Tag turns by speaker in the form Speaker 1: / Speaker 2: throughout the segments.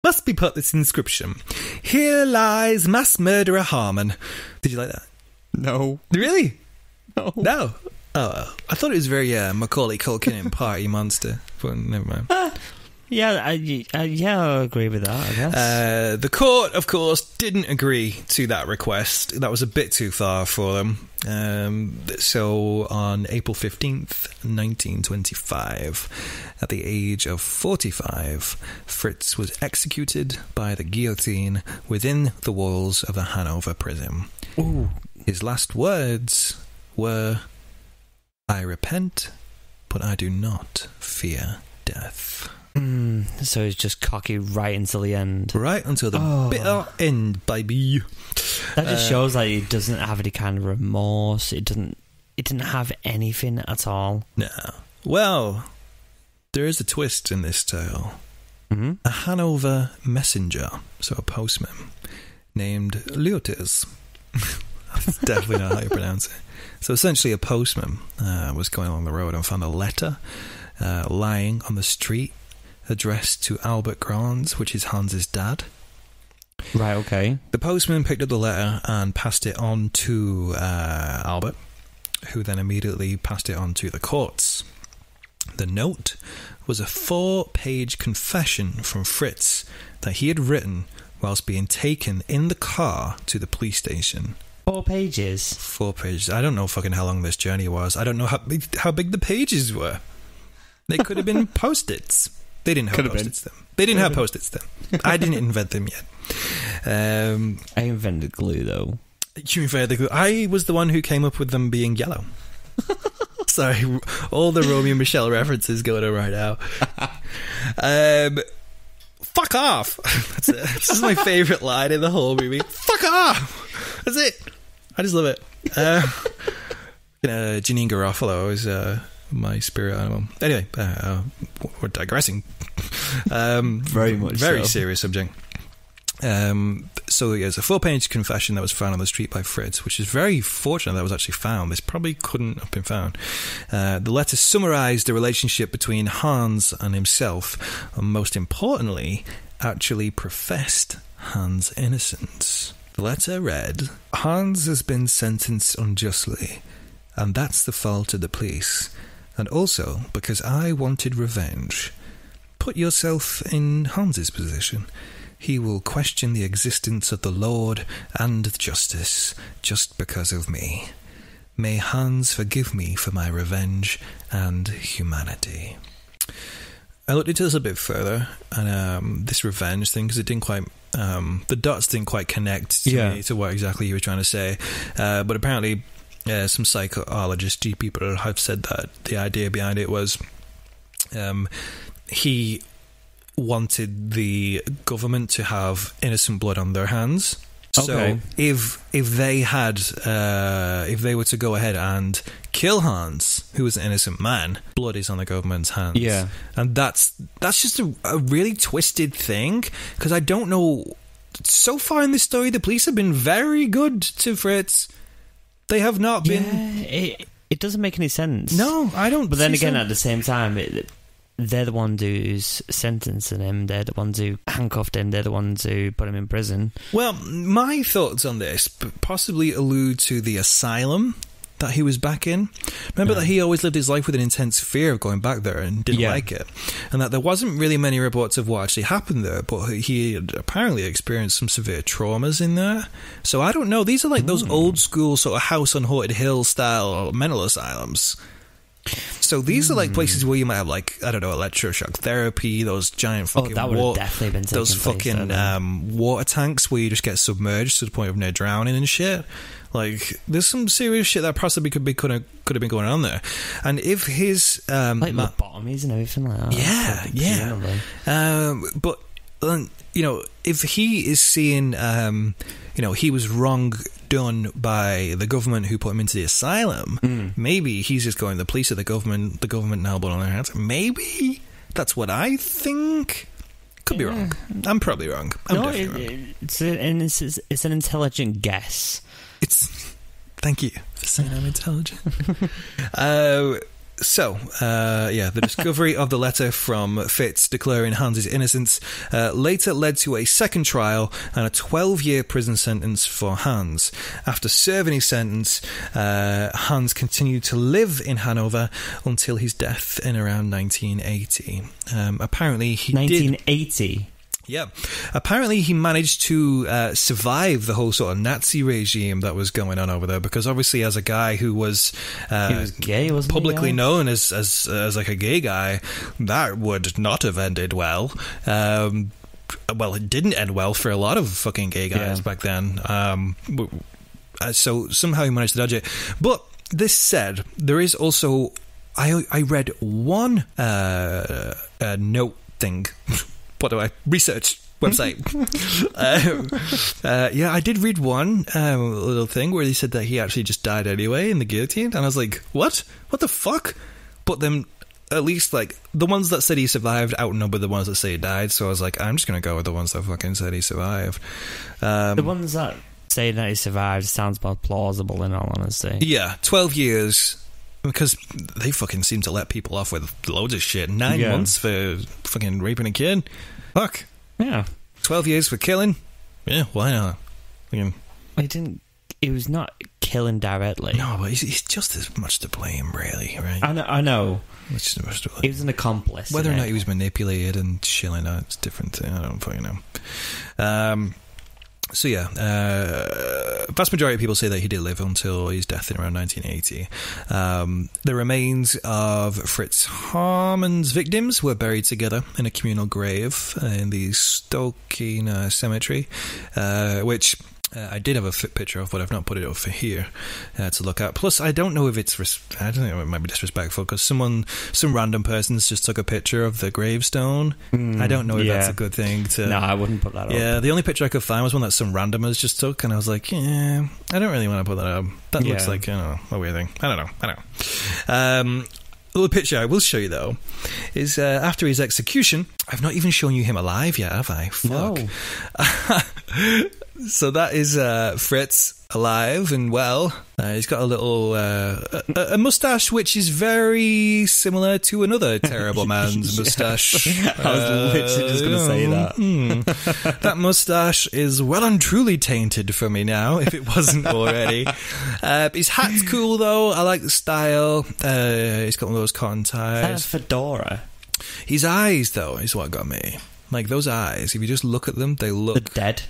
Speaker 1: must be put this inscription. Here lies mass murderer Haarmann. Did you like that?
Speaker 2: No.
Speaker 1: Really?
Speaker 2: No.
Speaker 1: Oh, I thought it was very Macaulay Culkin and Party Monster, but never mind.
Speaker 2: Yeah, I agree with that, I guess.
Speaker 1: The court, of course, didn't agree to that request. That was a bit too far for them. So on April 15th, 1925, at the age of 45, Fritz was executed by the guillotine within the walls of the Hanover prison.
Speaker 2: Ooh.
Speaker 1: His last words were, "I repent, but I do not fear death."
Speaker 2: So he's just cocky right until the end.
Speaker 1: Right until the bitter end, baby.
Speaker 2: That just shows that he doesn't have any kind of remorse. It didn't have anything at all.
Speaker 1: No. Well, there is a twist in this tale.
Speaker 2: Mm-hmm.
Speaker 1: A Hanover messenger, so a postman, named Leotis. That's definitely not how you pronounce it. So essentially a postman was going along the road and found a letter lying on the street addressed to Albert Grans, which is Hans's dad.
Speaker 2: Right, okay.
Speaker 1: The postman picked up the letter and passed it on to Albert, who then immediately passed it on to the courts. The note was a 4-page confession from Fritz that he had written whilst being taken in the car to the police station.
Speaker 2: 4 pages?
Speaker 1: 4 pages. I don't know fucking how long this journey was. I don't know how big the pages were. They could have been Post-its. They didn't have Post-its then. They didn't have Post-its then. I didn't invent them yet.
Speaker 2: I invented glue, though.
Speaker 1: You invented the glue. I was the one who came up with them being yellow. Sorry, all the Romeo and Michelle references going on right now. Fuck off. That's it. This is my favourite line in the whole movie. Fuck off. That's it. I just love it. Janine Garofalo is my spirit animal. Anyway, we're digressing.
Speaker 2: Very much
Speaker 1: very
Speaker 2: so.
Speaker 1: serious subject. So there's a 4-page confession that was found on the street by Fritz, which is very fortunate that was actually found. This probably couldn't have been found. The letter summarised the relationship between Hans and himself, and most importantly, actually professed Hans' innocence. The letter read, "Hans has been sentenced unjustly, and that's the fault of the police, and also because I wanted revenge. Put yourself in Hans's position. He will question the existence of the Lord and justice just because of me. May Hans forgive me for my revenge and humanity." I looked into this a bit further, and this revenge thing, because it didn't quite, the dots didn't quite connect to me to what exactly you were trying to say. But apparently, some psychologists, people have said that the idea behind it was he wanted the government to have innocent blood on their hands.
Speaker 2: Okay.
Speaker 1: So if they had if they were to go ahead and kill Hans, who was an innocent man, blood is on the government's hands.
Speaker 2: Yeah.
Speaker 1: And that's just a really twisted thing, because I don't know, so far in this story the police have been very good to Fritz. They have not been.
Speaker 2: It doesn't make any sense.
Speaker 1: No, I don't.
Speaker 2: But then again, at the same time, they're the ones who's sentencing him. They're the ones who handcuffed him. They're the ones who put him in prison.
Speaker 1: Well, my thoughts on this possibly allude to the asylum that he was back in. Remember that he always lived his life with an intense fear of going back there and didn't like it. And that there wasn't really many reports of what actually happened there, but he had apparently experienced some severe traumas in there. So I don't know. These are like those old school sort of House on Haunted Hill style mental asylums. So these are like places where you might have, like, I don't know, electroshock therapy, those giant fucking
Speaker 2: that would have definitely been
Speaker 1: those fucking water tanks where you just get submerged to the point of near drowning and shit. Like, there's some serious shit that possibly could have been going on there. And if his
Speaker 2: like lobotomies and everything like that.
Speaker 1: But you know, if he is seeing he was wrong done by the government who put him into the asylum, maybe he's just going, the police are the government now blood on their hands. Maybe that's what I think. Could be wrong. I'm probably wrong. Definitely wrong.
Speaker 2: It's an intelligent guess.
Speaker 1: Thank you for saying I'm intelligent. The discovery of the letter from Fitz declaring Hans' innocence later led to a second trial and a 12-year prison sentence for Hans. After serving his sentence, Hans continued to live in Hanover until his death in around 1980. Apparently, he
Speaker 2: 1980?
Speaker 1: Yeah. Apparently he managed to survive the whole sort of Nazi regime that was going on over there, because obviously as a guy who was,
Speaker 2: he was gay, wasn't
Speaker 1: publicly
Speaker 2: he?
Speaker 1: known as like a gay guy, that would not have ended well. Well, it didn't end well for a lot of fucking gay guys back then. So somehow he managed to dodge it. But this said, there is also... I read one note thing... What do I research website? I did read one little thing where he said that he actually just died anyway in the guillotine, and I was like, what the fuck? But then at least like the ones that said he survived outnumbered the ones that say he died, so I was like, I'm just gonna go with the ones that fucking said he survived.
Speaker 2: The ones that say that he survived sounds more plausible, in all honesty.
Speaker 1: Yeah, 12 years. Because they fucking seem to let people off with loads of shit. 9 months for fucking raping a kid. Fuck.
Speaker 2: Yeah.
Speaker 1: 12 years for killing. Yeah, why not?
Speaker 2: He was not killing directly.
Speaker 1: No, but he's just as much to blame, really, right?
Speaker 2: I know.
Speaker 1: It's just much to blame.
Speaker 2: He was an accomplice.
Speaker 1: Whether or not he was manipulated and shilling out, it's a different thing. I don't fucking know. Vast majority of people say that he did live until his death in around 1980. The remains of Fritz Haarmann's victims were buried together in a communal grave in the Stokeen Cemetery, which... I did have a picture of, but I've not put it up for here to look at. Plus, I don't know if it's... I don't know, it might be disrespectful, because some random persons just took a picture of the gravestone. I don't know if that's a good thing to...
Speaker 2: No, I wouldn't put that up.
Speaker 1: Yeah, the only picture I could find was one that some randomers just took, and I was like, yeah, I don't really want to put that up. That looks like, a weird thing. I don't know. The picture I will show you, though, is after his execution. I've not even shown you him alive yet, have I? Fuck. No. So that is Fritz alive and well. He's got a little a mustache which is very similar to another terrible man's mustache.
Speaker 2: I was literally just going to say that.
Speaker 1: That mustache is well and truly tainted for me now, if it wasn't already. His hat's cool, though. I like the style. He's got one of those cotton ties.
Speaker 2: That's a fedora.
Speaker 1: His eyes, though, is what got me. Like, those eyes, if you just look at them, they look...
Speaker 2: They're dead.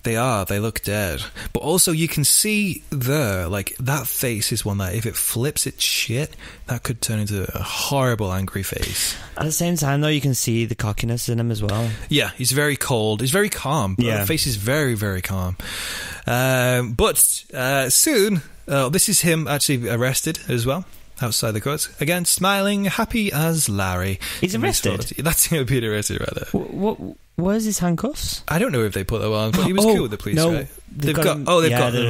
Speaker 1: They look dead. But also, you can see there, like, that face is one that, if it flips its shit, that could turn into a horrible, angry face.
Speaker 2: At the same time, though, you can see the cockiness in him as well.
Speaker 1: Yeah, he's very cold. He's very calm. But the face is very, very calm. But soon, this is him actually arrested as well. Outside the court. Again, smiling, happy as Larry.
Speaker 2: He's arrested?
Speaker 1: That's him being arrested right there.
Speaker 2: Where's his handcuffs?
Speaker 1: I don't know if they put them on, but he was cool with the police, right? They've got them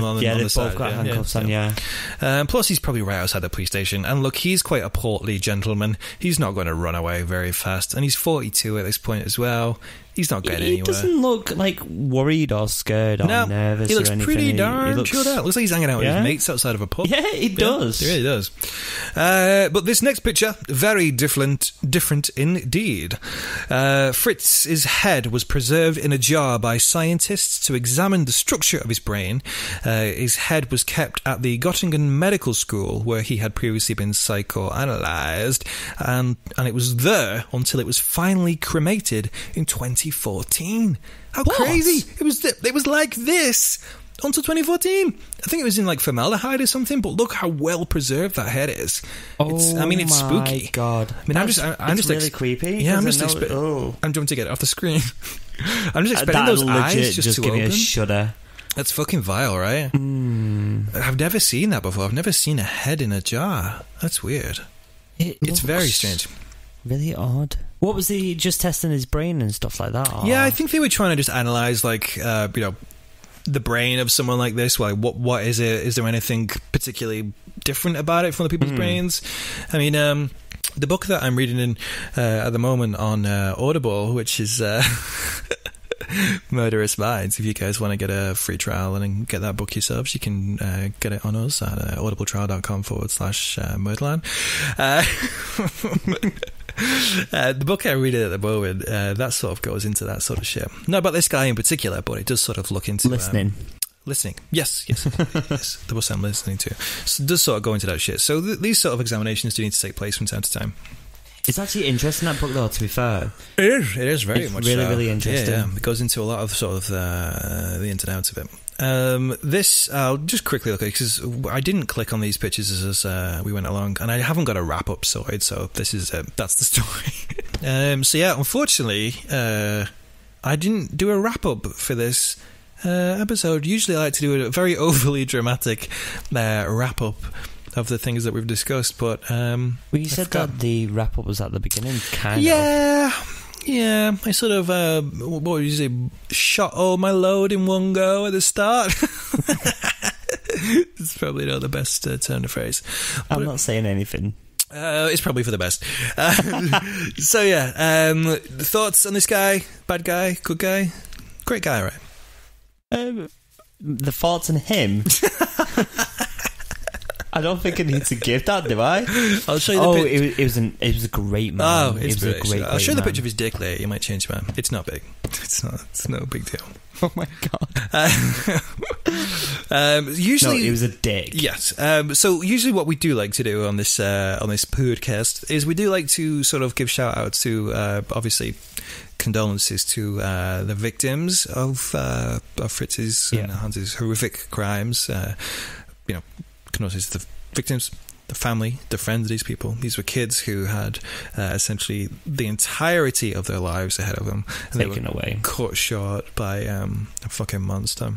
Speaker 1: on the side.
Speaker 2: Both got handcuffs on,
Speaker 1: plus, he's probably right outside the police station. And look, he's quite a portly gentleman. He's not going to run away very fast. And he's 42 at this point as well. He's not getting anywhere.
Speaker 2: He doesn't look like worried or scared or nervous.
Speaker 1: He looks
Speaker 2: or anything.
Speaker 1: pretty darn chilled out. Looks like he's hanging out with his mates outside of a pub.
Speaker 2: Yeah, he does.
Speaker 1: He really does. But this next picture, very different indeed. Fritz's head was preserved in a jar by scientists to examine the structure of his brain. His head was kept at the Göttingen Medical School, where he had previously been psychoanalyzed, and it was there until it was finally cremated in 2014. How crazy! It was like this until 2014. I think it was in like formaldehyde or something. But look how well preserved that head is. It's spooky.
Speaker 2: My God!
Speaker 1: I mean, I'm just
Speaker 2: really creepy.
Speaker 1: Yeah, I'm jumping to get it off the screen. I'm just expecting those eyes just to
Speaker 2: give
Speaker 1: open.
Speaker 2: Me a shudder.
Speaker 1: That's fucking vile, right? I've never seen that before. I've never seen a head in a jar. That's weird. It's very strange.
Speaker 2: Really odd. What was he just testing his brain and stuff like that? Or?
Speaker 1: Yeah, I think they were trying to just analyze, like, the brain of someone like this. Like, what is it? Is there anything particularly different about it from the people's brains? I mean, the book that I'm reading in at the moment on Audible, which is Murderous Minds. If you guys want to get a free trial and get that book yourselves, you can get it on us at audibletrial.com/Murderland. The book I read at the moment, that sort of goes into that sort of shit. Not about this guy in particular, but it does sort of look into
Speaker 2: listening.
Speaker 1: Yes, yes. The book I'm listening to. So it does sort of go into that shit. So these sort of examinations do need to take place from time to time.
Speaker 2: It's actually interesting, that book, though, to be fair.
Speaker 1: It is very much
Speaker 2: really,
Speaker 1: so.
Speaker 2: really interesting.
Speaker 1: Yeah. It goes into a lot of sort of the ins and outs of it. This, I'll just quickly look at it, because I didn't click on these pictures as we went along, and I haven't got a wrap-up sorted, so this is that's the story. So yeah, unfortunately, I didn't do a wrap-up for this episode. Usually I like to do a very overly dramatic wrap-up of the things that we've discussed, but
Speaker 2: well, you said that the wrap-up was at the beginning, kind of.
Speaker 1: Yeah, I sort of, what would you say, shot all my load in one go at the start. It's probably not the best turn of phrase.
Speaker 2: I'm not saying anything.
Speaker 1: It's probably for the best. So yeah, thoughts on this guy? Bad guy? Good guy? Great guy, right?
Speaker 2: The thoughts on him? I don't think I need to give that, do I?
Speaker 1: I'll show you the
Speaker 2: it was a great man.
Speaker 1: Oh,
Speaker 2: it was a great
Speaker 1: I'll show you the
Speaker 2: man.
Speaker 1: picture of his dick later. You might change your mind. It's not big. It's no big deal.
Speaker 2: Oh my god.
Speaker 1: Usually,
Speaker 2: no, it was a dick.
Speaker 1: Yes. So usually, what we do like to do on this podcast is we do like to sort of give shout outs to obviously condolences to the victims of Fritz's and Hans's horrific crimes. Condolences to the victims, the family, the friends of these people. These were kids who had essentially the entirety of their lives ahead of them, and
Speaker 2: taken
Speaker 1: they were
Speaker 2: away,
Speaker 1: cut short by a fucking monster.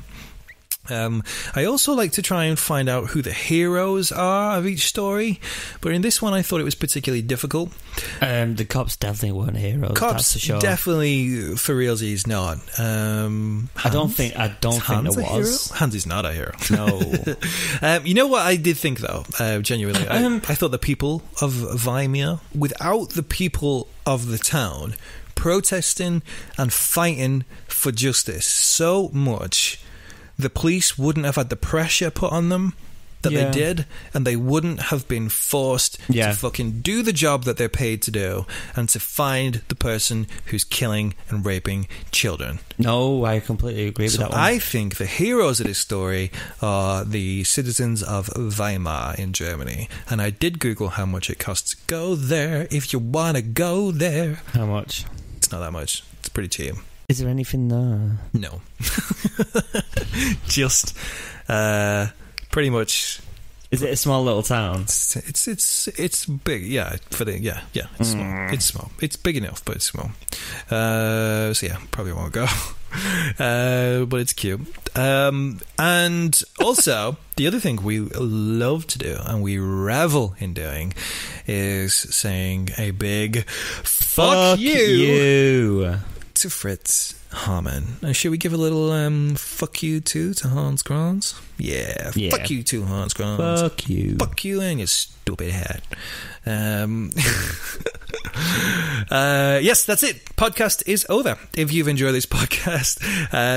Speaker 1: I also like to try and find out who the heroes are of each story, but in this one I thought it was particularly difficult.
Speaker 2: The cops definitely weren't heroes.
Speaker 1: Cops
Speaker 2: that's for sure.
Speaker 1: Definitely, for realsies, not.
Speaker 2: I don't think there was.
Speaker 1: Hans is not a hero.
Speaker 2: No.
Speaker 1: You know what I did think though? Genuinely, I thought the people of Weimar, without the people of the town protesting and fighting for justice so much, the police wouldn't have had the pressure put on them that they did, and they wouldn't have been forced to fucking do the job that they're paid to do and to find the person who's killing and raping children.
Speaker 2: No, I completely agree with that one.
Speaker 1: I think the heroes of this story are the citizens of Weimar in Germany, and I did Google how much it costs to go there if you want to go there.
Speaker 2: How much?
Speaker 1: It's not that much. It's pretty cheap.
Speaker 2: Is there anything there?
Speaker 1: No. Just pretty much.
Speaker 2: Is it a small little town?
Speaker 1: It's big, yeah. It's small. It's small. It's big enough, but it's small. So yeah, probably won't go. But it's cute. And also, the other thing we love to do and we revel in doing is saying a big fuck you to Fritz Haarmann. Now, should we give a little fuck you to Hans Kranz? Yeah, fuck you to Hans Kranz.
Speaker 2: Fuck you.
Speaker 1: Fuck you and your stupid hat. Yes, that's it. Podcast is over. If you've enjoyed this podcast,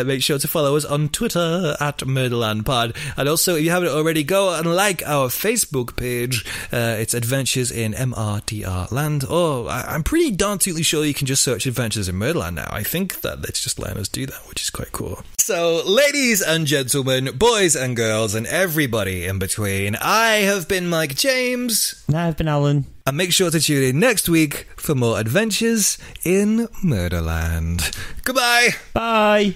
Speaker 1: make sure to follow us on Twitter at MurderlandPod. And also, if you haven't already, go and like our Facebook page. It's Adventures in MRDR Land. Oh, I'm pretty darn tootley sure you can just search Adventures in Murderland now. I think that it's just letting us do that, which is quite cool. So, ladies and gentlemen, boys and girls, and everybody in between, I have been Mike James.
Speaker 2: And I've been Alan.
Speaker 1: And make sure to tune in next week for more adventures in Murderland. Goodbye.
Speaker 2: Bye.